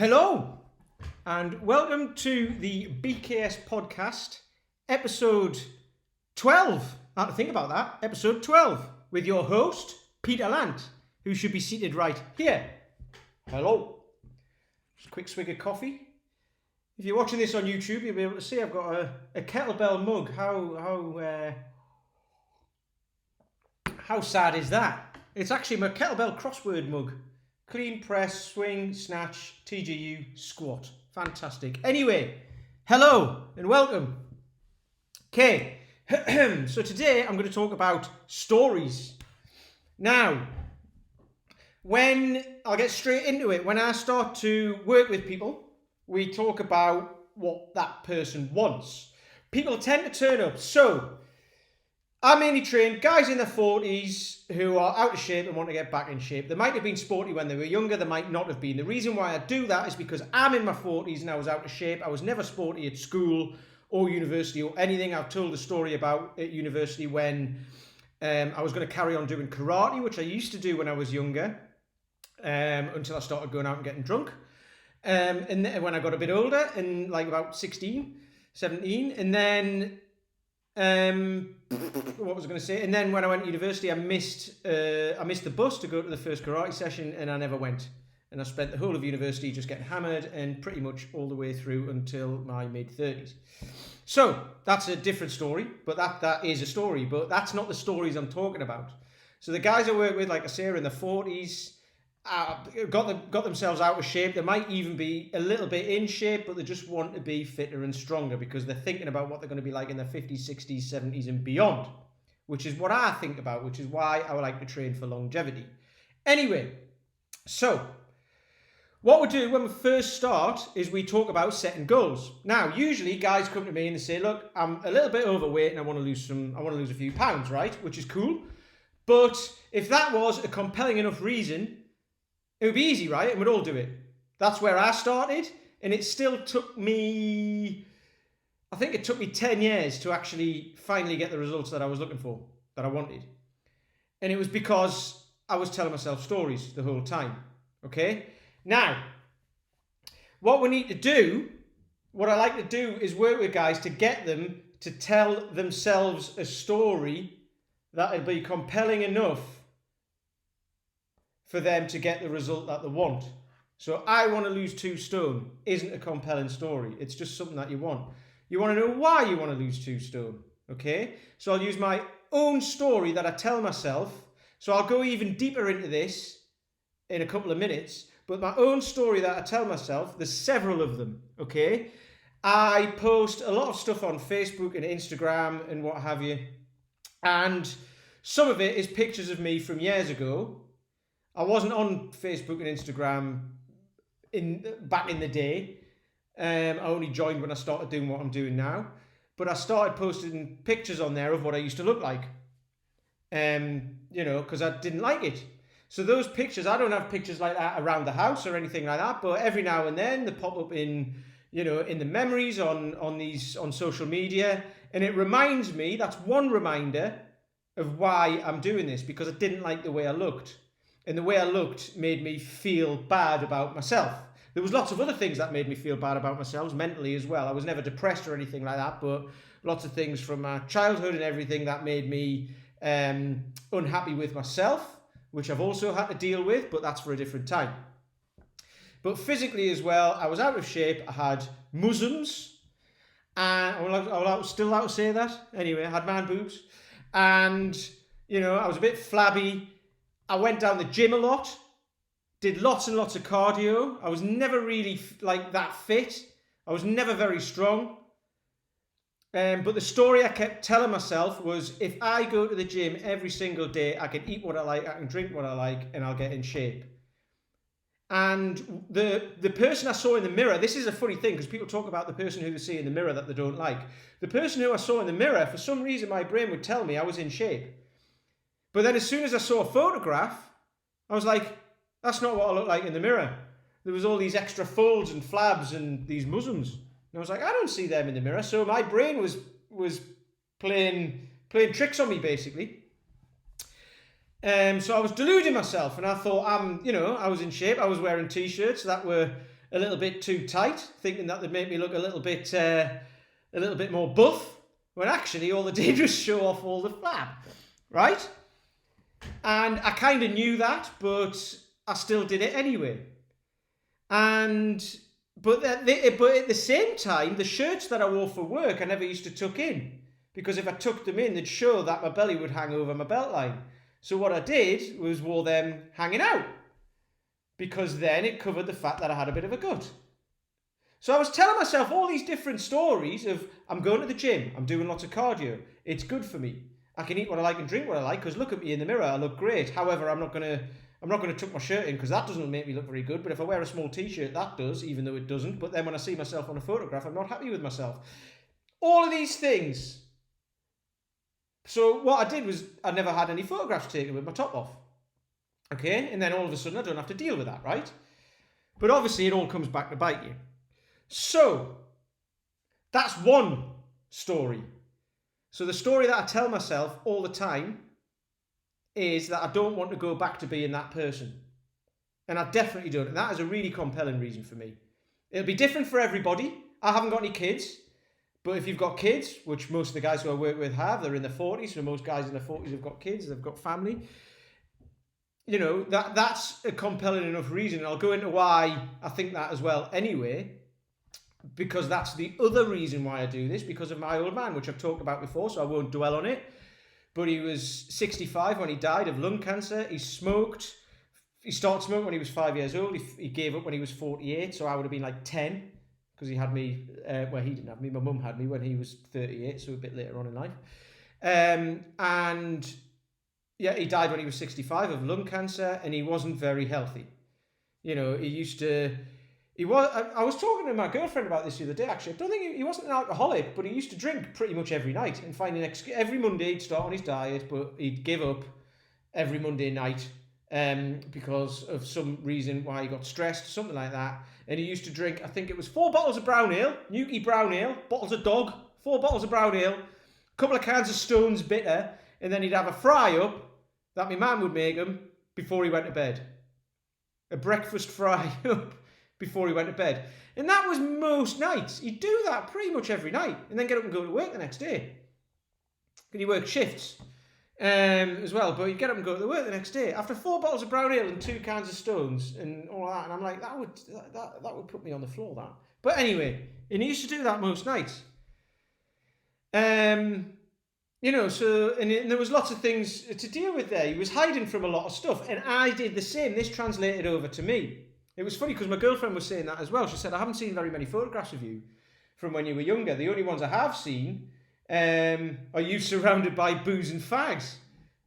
Hello, and welcome to the BKS podcast, episode 12. I had to think about that. Episode 12, with your host, Peter Lant, who should be seated right here. Hello. Just a quick swig of coffee. If you're watching this on YouTube, you'll be able to see I've got a kettlebell mug. How sad is that? It's actually my kettlebell crossword mug. Clean, press, swing, snatch, TGU, squat. Fantastic. Anyway, hello and welcome. Okay, so today I'm going to talk about stories. Now, I'll get straight into it. When I start to work with people, we talk about what that person wants. People tend to turn up. So, I mainly train guys in their 40s who are out of shape and want to get back in shape. They might have been sporty when they were younger, they might not have been. The reason why I do that is because I'm in my 40s and I was out of shape. I was never sporty at school or university or anything. I've told a story about at university when I was going to carry on doing karate, which I used to do when I was younger, until I started going out and getting drunk. And then when I got a bit older, and like about 16, 17, and then what was I going to say? And then when I went to university, I missed the bus to go to the first karate session, and I never went. And I spent the whole of university just getting hammered, and pretty much all the way through until my mid-30s. So that's a different story, but that is a story. But that's not the stories I'm talking about. So the guys I work with, like I say, are in their 40s. Got themselves out of shape. They might even be a little bit in shape, but they just want to be fitter and stronger because they're thinking about what they're going to be like in their 50s, 60s, 70s and beyond, which is what I think about, which is why I would like to train for longevity. Anyway, so what we do when we first start is we talk about setting goals. Now, usually guys come to me and they say, look, I'm a little bit overweight and I want to lose a few pounds, right? Which is cool. But if that was a compelling enough reason, it would be easy, right? And we'd all do it. That's where I started. And it still took me, I think it took me 10 years to actually finally get the results that I was looking for, that I wanted. And it was because I was telling myself stories the whole time. Okay? Now, what we need to do, what I like to do is work with guys to get them to tell themselves a story that will be compelling enough for them to get the result that they want. So I want to lose 2 stone isn't a compelling story. It's just something that you want. You want to know why you want to lose 2 stone. Okay? So I'll use my own story that I tell myself. So I'll go even deeper into this in a couple of minutes. But my own story that I tell myself, there's several of them. Okay? I post a lot of stuff on Facebook and Instagram and what have you. And some of it is pictures of me from years ago. I wasn't on Facebook and Instagram back in the day. I only joined when I started doing what I'm doing now. But I started posting pictures on there of what I used to look like. Because I didn't like it. So those pictures, I don't have pictures like that around the house or anything like that. But every now and then they pop up in the memories on social media. And it reminds me, that's one reminder of why I'm doing this. Because I didn't like the way I looked. And the way I looked made me feel bad about myself. There was lots of other things that made me feel bad about myself, mentally as well. I was never depressed or anything like that, but lots of things from my childhood and everything that made me unhappy with myself, which I've also had to deal with, but that's for a different time. But physically as well, I was out of shape. I had musums, and I was still allowed to say that. Anyway, I had man boobs, and I was a bit flabby. I went down the gym a lot, did lots and lots of cardio. I was never really that fit. I was never very strong. But the story I kept telling myself was, if I go to the gym every single day, I can eat what I like, I can drink what I like, and I'll get in shape. And the person I saw in the mirror, this is a funny thing, because people talk about the person who they see in the mirror that they don't like. The person who I saw in the mirror, for some reason my brain would tell me I was in shape. But then as soon as I saw a photograph, I was like, that's not what I look like in the mirror. There was all these extra folds and flabs and these muscles. And I was like, I don't see them in the mirror. So my brain was playing tricks on me, basically. So I was deluding myself, and I thought, I was in shape. I was wearing t-shirts that were a little bit too tight, thinking that they'd make me look a little bit more buff, when actually all they did was show off all the fab, right? And I kind of knew that, but I still did it anyway. But at the same time, the shirts that I wore for work, I never used to tuck in, because if I tucked them in, they'd show that my belly would hang over my belt line. So what I did was wore them hanging out, because then it covered the fact that I had a bit of a gut. So I was telling myself all these different stories of, I'm going to the gym, I'm doing lots of cardio, it's good for me. I can eat what I like and drink what I like, because look at me in the mirror, I look great. However, I'm not going to tuck my shirt in, because that doesn't make me look very good. But if I wear a small t-shirt, that does, even though it doesn't. But then when I see myself on a photograph, I'm not happy with myself. All of these things. So what I did was, I never had any photographs taken with my top off. Okay? And then all of a sudden, I don't have to deal with that, right? But obviously, it all comes back to bite you. So, that's one story. So the story that I tell myself all the time is that I don't want to go back to being that person. And I definitely don't. And that is a really compelling reason for me. It'll be different for everybody. I haven't got any kids. But if you've got kids, which most of the guys who I work with have, they're in their 40s. So most guys in their 40s have got kids. They've got family. You know, that's a compelling enough reason. And I'll go into why I think that as well anyway. Because that's the other reason why I do this, because of my old man, which I've talked about before, so I won't dwell on it. But he was 65 when he died of lung cancer. He smoked. He started smoking when he was 5 years old. He gave up when he was 48, so I would have been like 10, because he had me, well, he didn't have me. My mum had me when he was 38, so a bit later on in life. And yeah, he died when he was 65 of lung cancer, and he wasn't very healthy. You know, he used to... I was talking to my girlfriend about this the other day, actually. I don't think he wasn't an alcoholic, but he used to drink pretty much every night and find every Monday he'd start on his diet, but he'd give up every Monday night because of some reason why he got stressed, something like that. And he used to drink, I think it was 4 bottles of brown ale, Newquay brown ale, bottles of dog, 4 bottles of brown ale, a couple of cans of Stones bitter, and then he'd have a fry up that my man would make him before he went to bed. A breakfast fry up before he went to bed. And that was most nights. He'd do that pretty much every night and then get up and go to work the next day. And he worked shifts as well, but he'd get up and go to work the next day after 4 bottles of brown ale and 2 cans of Stones and all that. And I'm like, that would put me on the floor, that. But anyway, and he used to do that most nights. You know, so, and there was lots of things to deal with there. He was hiding from a lot of stuff, and I did the same. This translated over to me. It was funny because my girlfriend was saying that as well. She said, I haven't seen very many photographs of you from when you were younger. The only ones I have seen are you surrounded by booze and fags.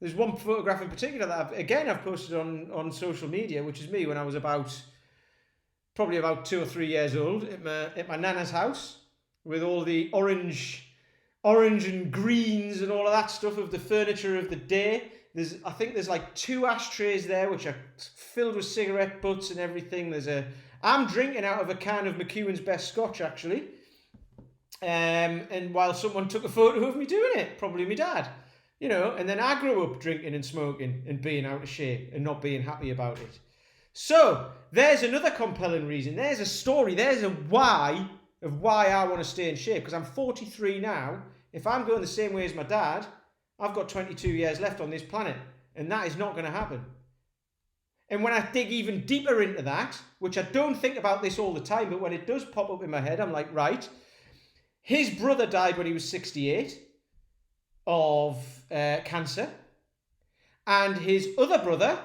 There's one photograph in particular that I've posted on social media, which is me when I was probably about 2 or 3 years old at my nana's house with all the orange and greens and all of that stuff of the furniture of the day. I think there's like 2 ashtrays there which are filled with cigarette butts and everything. I'm drinking out of a can of McEwen's Best Scotch, actually. And while someone took a photo of me doing it, probably my dad. You know, and then I grew up drinking and smoking and being out of shape and not being happy about it. So, there's another compelling reason. There's a story. There's a why of why I want to stay in shape. Because I'm 43 now. If I'm going the same way as my dad, I've got 22 years left on this planet, and that is not going to happen. And when I dig even deeper into that, which I don't think about this all the time, but when it does pop up in my head, I'm like, right, his brother died when he was 68 of cancer, and his other brother,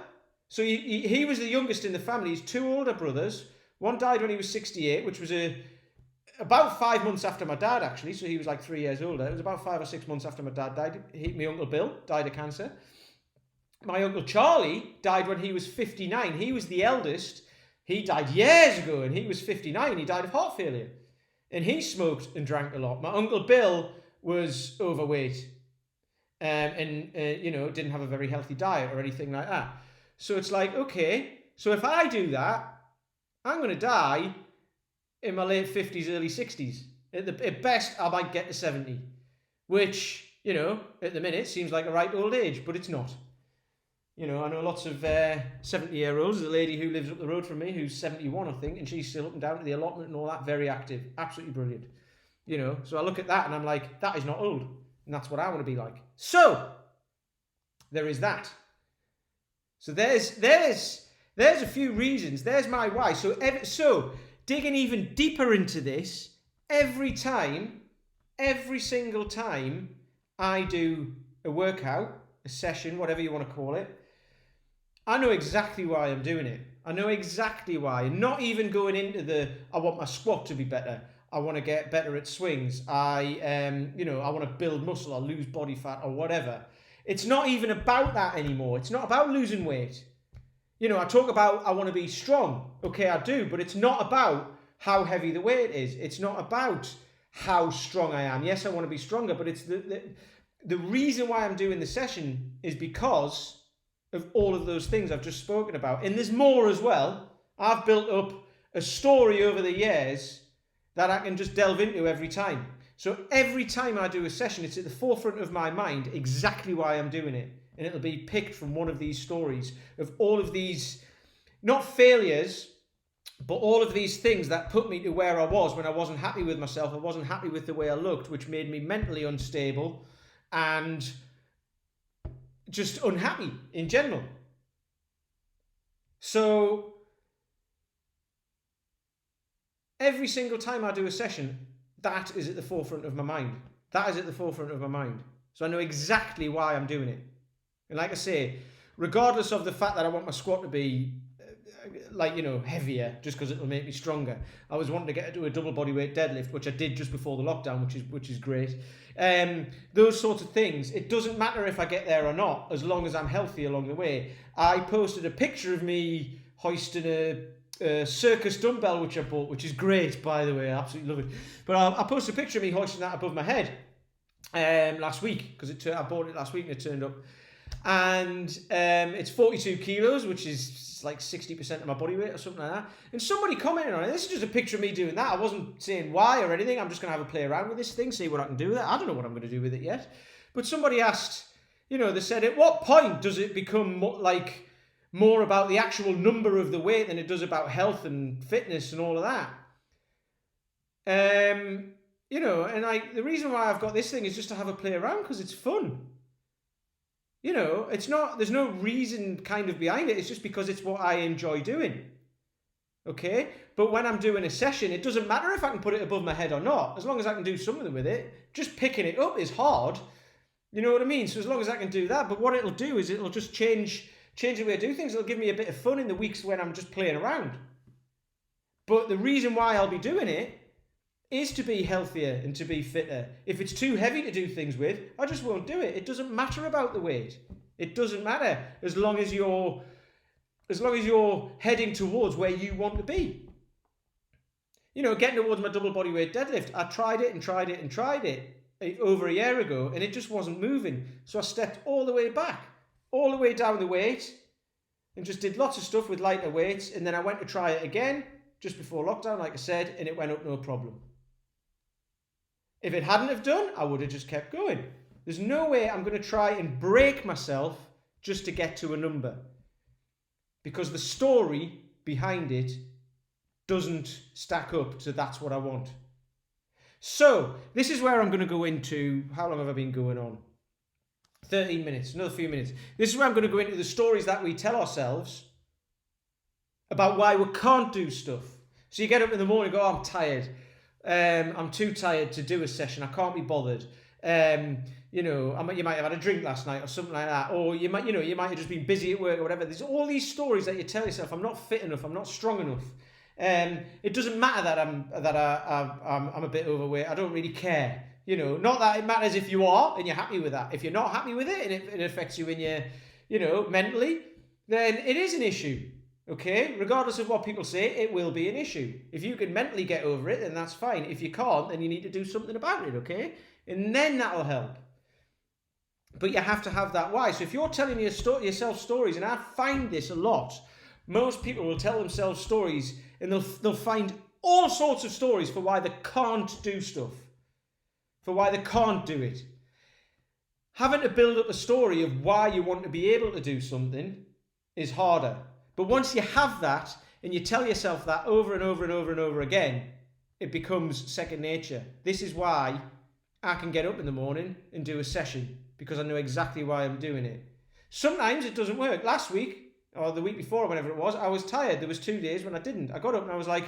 so he was the youngest in the family, his 2 older brothers, one died when he was 68, which was about 5 months after my dad, actually, so he was like 3 years older. It was about 5 or 6 months after my dad died. My Uncle Bill died of cancer. My Uncle Charlie died when he was 59. He was the eldest. He died years ago, and he was 59. He died of heart failure. And he smoked and drank a lot. My Uncle Bill was overweight and didn't have a very healthy diet or anything like that. So it's like, okay, so if I do that, I'm going to die in my late 50s, early 60s. At best, I might get to 70, which, you know, at the minute seems like a right old age, but it's not. You know, I know lots of 70-year-olds. There's a lady who lives up the road from me who's 71, I think, and she's still up and down to the allotment and all that, very active, absolutely brilliant. You know, so I look at that and I'm like, that is not old, and that's what I want to be like. So there is that. So there's a few reasons. There's my why. So digging even deeper into this, every single time I do a workout, a session, whatever you want to call it, I know exactly why I'm doing it. I know exactly why. And not even going into I want my squat to be better. I want to get better at swings. I want to build muscle or lose body fat or whatever. It's not even about that anymore. It's not about losing weight. You know, I talk about I want to be strong. Okay, I do, but it's not about how heavy the weight is. It's not about how strong I am. Yes, I want to be stronger, but it's the reason why I'm doing the session is because of all of those things I've just spoken about. And there's more as well. I've built up a story over the years that I can just delve into every time. So every time I do a session, it's at the forefront of my mind exactly why I'm doing it. And it'll be picked from one of these stories of all of these, not failures, but all of these things that put me to where I was when I wasn't happy with myself. I wasn't happy with the way I looked, which made me mentally unstable and just unhappy in general. So every single time I do a session, that is at the forefront of my mind. That is at the forefront of my mind. So I know exactly why I'm doing it. And like I say, regardless of the fact that I want my squat to be heavier, just because it'll make me stronger. I was wanting to get to a double body weight deadlift, which I did just before the lockdown, which is great. Those sorts of things. It doesn't matter if I get there or not, as long as I'm healthy along the way. I posted a picture of me hoisting a circus dumbbell, which I bought, which is great, by the way. I absolutely love it. But I posted a picture of me hoisting that above my head last week, because I bought it last week and it turned up. And it's 42 kilos, which is like 60% of my body weight or something like that. And somebody commented on it. This is just a picture of me doing that. I wasn't saying why or anything. I'm just going to have a play around with this thing, see what I can do with it. I don't know what I'm going to do with it yet. But somebody asked, they said, at what point does it become more about the actual number of the weight than it does about health and fitness and all of that? And the reason why I've got this thing is just to have a play around because it's fun. There's no reason kind of behind it. It's just because it's what I enjoy doing. Okay? But when I'm doing a session, it doesn't matter if I can put it above my head or not. As long as I can do something with it. Just picking it up is hard. You know what I mean? So as long as I can do that. But what it'll do is it'll just change the way I do things. It'll give me a bit of fun in the weeks when I'm just playing around. But the reason why I'll be doing it is to be healthier and to be fitter. If it's too heavy to do things with, I just won't do it. It doesn't matter about the weight. It doesn't matter as long as you're heading towards where you want to be. Getting towards my double body weight deadlift, I tried it over a year ago and it just wasn't moving. So I stepped all the way back, all the way down the weight and just did lots of stuff with lighter weights. And then I went to try it again just before lockdown, like I said, and it went up no problem. If it hadn't have done, I would have just kept going. There's no way I'm going to try and break myself just to get to a number. Because the story behind it doesn't stack up to that's what I want. So, this is where I'm going to go into, how long have I been going on? 13 minutes, another few minutes. This is where I'm going to go into the stories that we tell ourselves about why we can't do stuff. So you get up in the morning and go, I'm tired. I'm too tired to do a session. I can't be bothered. You might have had a drink last night or something like that. Or you might have just been busy at work or whatever. There's all these stories that you tell yourself. I'm not fit enough. I'm not strong enough. It doesn't matter that I'm a bit overweight. I don't really care. Not that it matters if you are and you're happy with that. If you're not happy with it and it affects you in your, mentally, then it is an issue. Okay, regardless of what people say, it will be an issue. If you can mentally get over it, then that's fine. If you can't, then you need to do something about it, okay? And then that'll help. But you have to have that why. So if you're telling yourself stories, and I find this a lot, most people will tell themselves stories and they'll find all sorts of stories for why they can't do stuff, for why they can't do it. having to build up a story of why you want to be able to do something is harder. But once you have that and you tell yourself that over and over and over and over again, it becomes second nature. This is why I can get up in the morning and do a session, because I know exactly why I'm doing it. Sometimes it doesn't work. Last week, or the week before, or whenever it was, I was tired. There was 2 days when I didn't. I got up and I was like,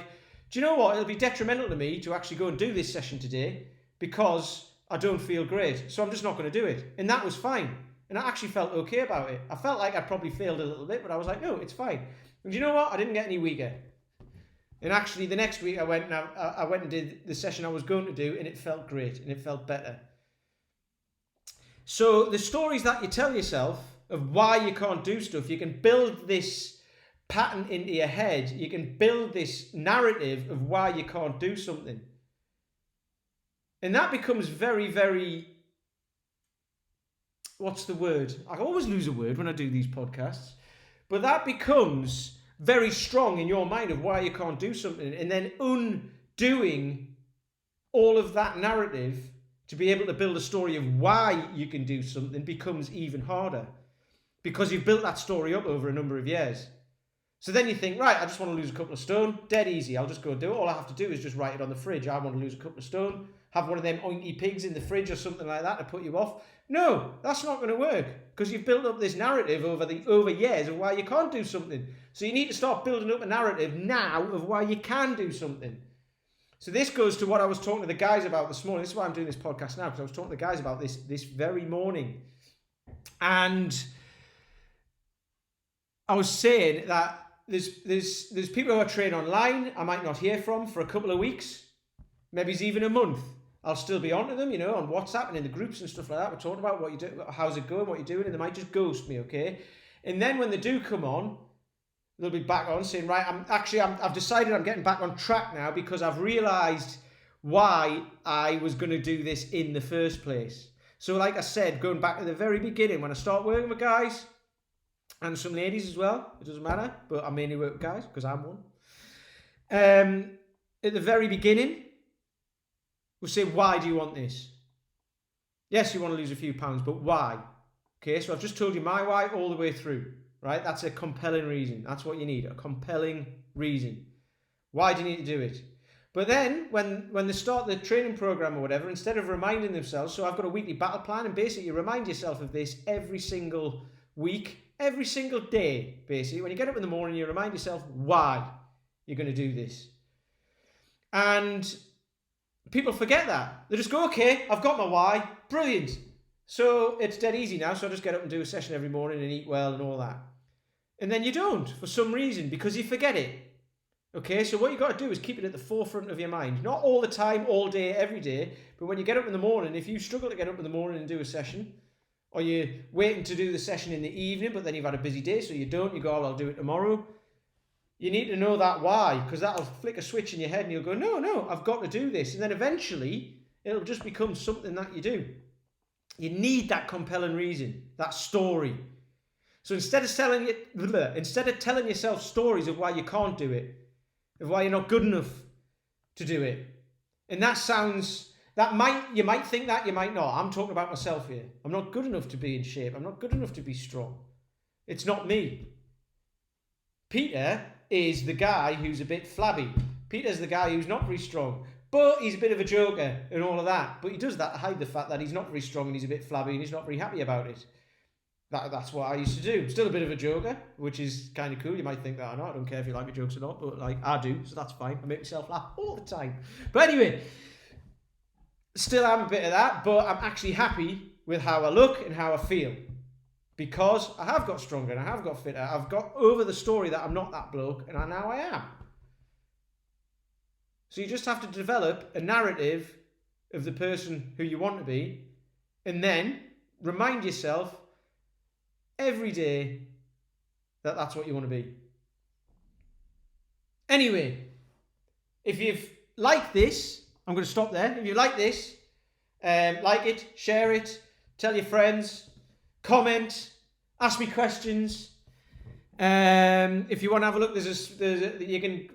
do you know what? It'll be detrimental to me to actually go and do this session today because I don't feel great. So I'm just not going to do it. And that was fine. And I actually felt okay about it. I felt like I probably failed a little bit, but I was like, no, it's fine. And you know what? I didn't get any weaker. And actually, the next week I went and did the session I was going to do, and it felt great and it felt better. So the stories that you tell yourself of why you can't do stuff, you can build this pattern into your head. You can build this narrative of why you can't do something. And that becomes very, very... What's the word? I always lose a word when I do these podcasts. But that becomes very strong in your mind of why you can't do something. And then undoing all of that narrative to be able to build a story of why you can do something becomes even harder. Because you've built that story up over a number of years. So then you think, right, I just want to lose a couple of stone. Dead easy. I'll just go and do it. All I have to do is just write it on the fridge. I want to lose a couple of stone. Have one of them oinky pigs in the fridge or something like that to put you off. No, that's not going to work. Because you've built up this narrative over years of why you can't do something. So you need to start building up a narrative now of why you can do something. So this goes to what I was talking to the guys about this morning. This is why I'm doing this podcast now. Because I was talking to the guys about this very morning. And I was saying that there's people who I train online I might not hear from for a couple of weeks, maybe it's even a month. I'll still be onto them, on WhatsApp and in the groups and stuff like that. We're talking about what you do, how's it going, what you're doing, and they might just ghost me, okay? And then when they do come on, they'll be back on saying, right, I've decided I'm getting back on track now because I've realised why I was going to do this in the first place. So like I said, going back to the very beginning, when I start working with guys, and some ladies as well, it doesn't matter, but I mainly work with guys because I'm one. At the very beginning, we'll say, why do you want this? Yes, you want to lose a few pounds, but why? Okay, so I've just told you my why all the way through, right? That's a compelling reason. That's what you need, a compelling reason. Why do you need to do it? But then, when they start the training program or whatever, instead of reminding themselves, so I've got a weekly battle plan, and basically you remind yourself of this every single week, every single day, basically. When you get up in the morning, you remind yourself why you're going to do this. And people forget that. They just go, okay, I've got my why. Brilliant. So it's dead easy now. So I just get up and do a session every morning and eat well and all that. And then you don't for some reason because you forget it. Okay, so what you got to do is keep it at the forefront of your mind. Not all the time, all day, every day. But when you get up in the morning, if you struggle to get up in the morning and do a session, or you're waiting to do the session in the evening, but then you've had a busy day, so you don't. You go, oh, I'll do it tomorrow. You need to know that why, because that'll flick a switch in your head and you'll go, no, I've got to do this. And then eventually, it'll just become something that you do. You need that compelling reason, that story. So instead of telling yourself stories of why you can't do it, of why you're not good enough to do it, and you might think that, you might not. I'm talking about myself here. I'm not good enough to be in shape. I'm not good enough to be strong. It's not me. Peter is the guy who's a bit flabby. Peter's the guy who's not very strong. But he's a bit of a joker and all of that. But he does that to hide the fact that he's not very strong and he's a bit flabby and he's not very happy about it. That's what I used to do. Still a bit of a joker, which is kind of cool. You might think that or not. I don't care if you like my jokes or not. But I do, so that's fine. I make myself laugh all the time. But anyway... Still am a bit of that, but I'm actually happy with how I look and how I feel. Because I have got stronger and I have got fitter. I've got over the story that I'm not that bloke, and now I am. So you just have to develop a narrative of the person who you want to be, and then remind yourself every day that that's what you want to be. Anyway, if you've liked this, I'm going to stop there. If you like this, like it, share it, tell your friends, comment, ask me questions. If you want to have a look, you can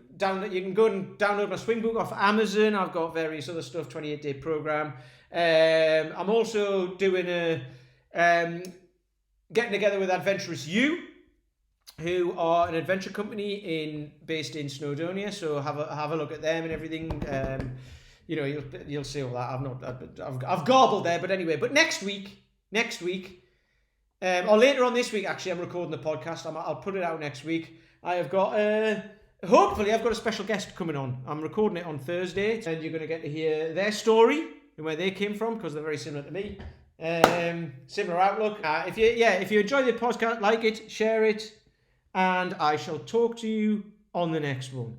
go and download my swing book off Amazon. I've got various other stuff, 28-day program. I'm also doing Getting together with Adventurous You, who are an adventure company based in Snowdonia. So have a look at them and everything. You'll see all that. I've garbled there, but anyway. But next week, or later on this week, actually, I'm recording the podcast. I'll put it out next week. I have got hopefully I've got a special guest coming on. I'm recording it on Thursday, and you're going to get to hear their story and where they came from, because they're very similar to me. Similar outlook. If you enjoy the podcast, like it, share it, and I shall talk to you on the next one.